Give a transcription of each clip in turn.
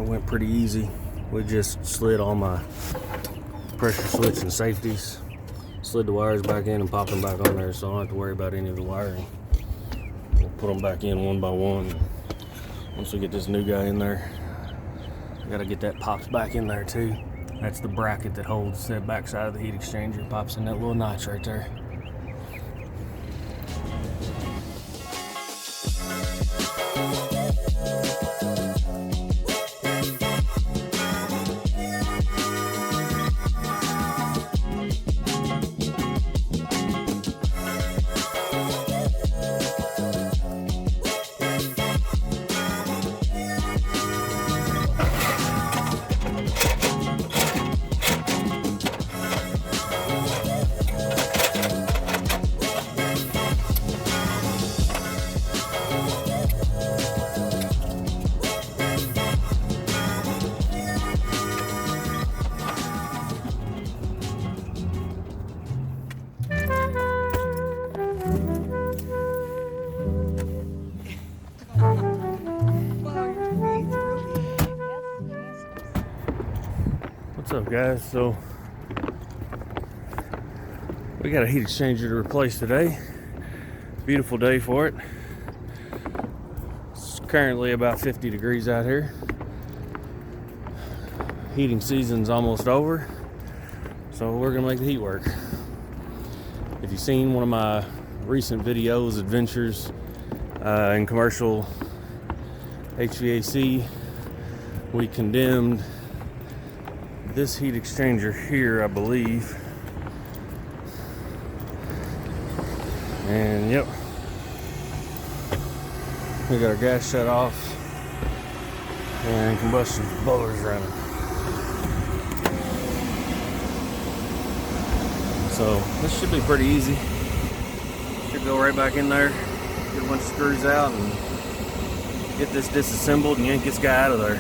went pretty easy. We just slid all my pressure switch and safeties, slid the wires back in and popped them back on there, so I don't have to worry about any of the wiring. We'll put them back in one by one. Once we get this new guy in there, I gotta get that popped back in there too. That's the bracket that holds the backside of the heat exchanger. Pops in that little notch right there. What's up, guys? So we got a heat exchanger to replace today. Beautiful day for it. It's currently about 50 degrees out here. Heating season's almost over, so we're gonna make the heat work. If you've seen one of my recent videos, adventures in commercial HVAC, we condemned this heat exchanger here, I believe. And yep, we got our gas shut off and combustion blowers running. So this should be pretty easy. Should go right back in there, get a bunch of screws out and get this disassembled and yank this guy out of there.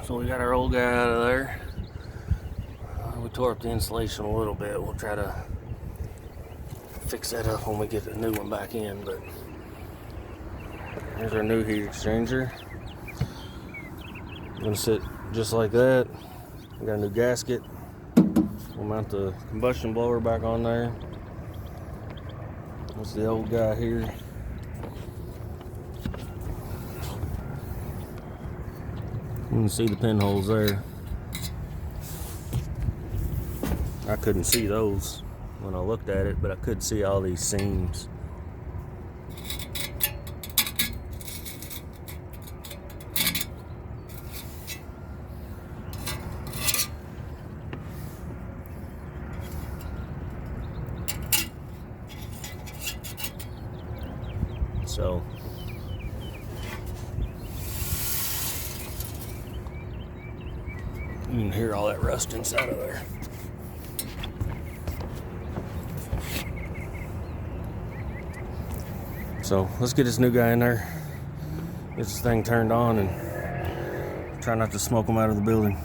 So we got our old guy out of there. We tore up the insulation a little bit. We'll try to fix that up when we get the new one back in. But here's our new heat exchanger. Gonna sit just like that. We got a new gasket. We'll mount the combustion blower back on there. That's the old guy here. You can see the pinholes there. I couldn't see those when I looked at it, but I could see all these seams. So you can hear all that rust inside of there. So let's get this new guy in there, get this thing turned on, and try not to smoke him out of the building.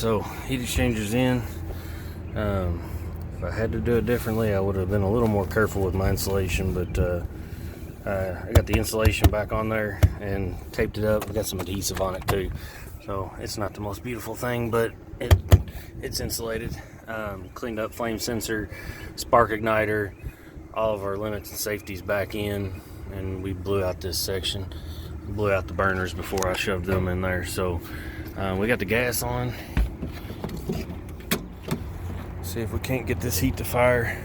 so heat exchangers in. If I had to do it differently, I would have been a little more careful with my insulation, but I got the insulation back on there and taped it up. I got some adhesive on it too, so it's not the most beautiful thing, but it's insulated. Cleaned up flame sensor, spark igniter, all of our Lennox and safeties back in, and we blew out this section. Blew out the burners before I shoved them in there. So we got the gas on. See if we can't get this heat to fire.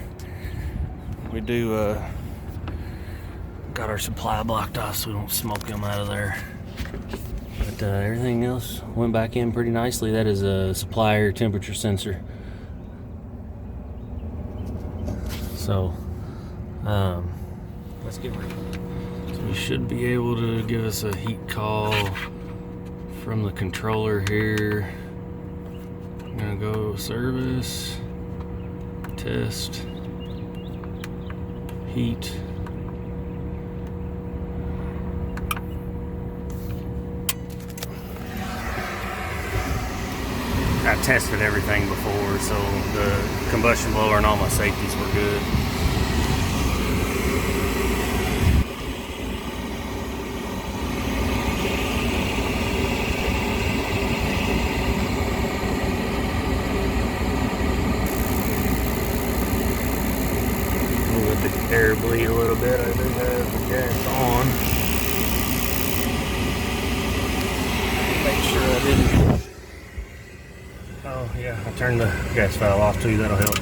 We do got our supply blocked off so we don't smoke them out of there. But everything else went back in pretty nicely. That is a supplier temperature sensor. So let's get ready. So we should be able to give us a heat call from the controller here. I'm gonna go service, test, heat. I tested everything before, so the combustion blower and all my safeties were good. Let the air bleed a little bit. I do have the gas on. Make sure I didn't. Oh yeah, I turned the gas valve off too, that'll help.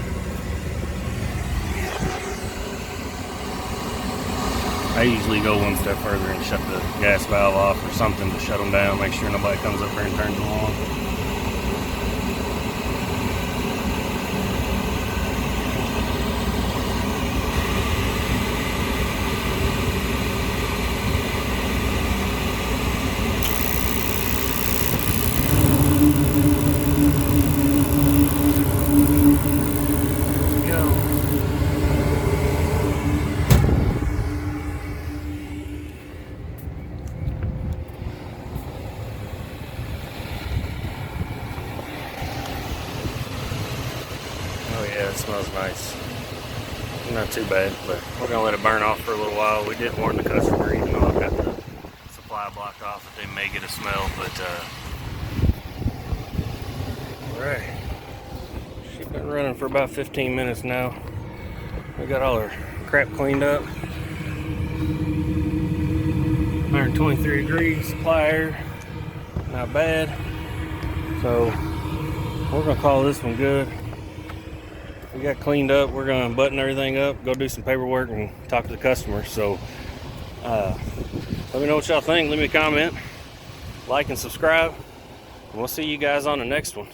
I usually go one step further and shut the gas valve off or something to shut them down, make sure nobody comes up there and turns them on. Oh yeah, it smells nice. Not too bad, but we're gonna let it burn off for a little while. We did warn the customer, even though I've got the supply blocked off, that they may get a smell, but alright. She's been running for about 15 minutes now. We got all our crap cleaned up. 123 degrees, supply air, not bad. So we're gonna call this one good. We got cleaned up. We're gonna button everything up, go do some paperwork, and talk to the customer. So let me know what y'all think. Leave me a comment, like and subscribe, and we'll see you guys on the next one.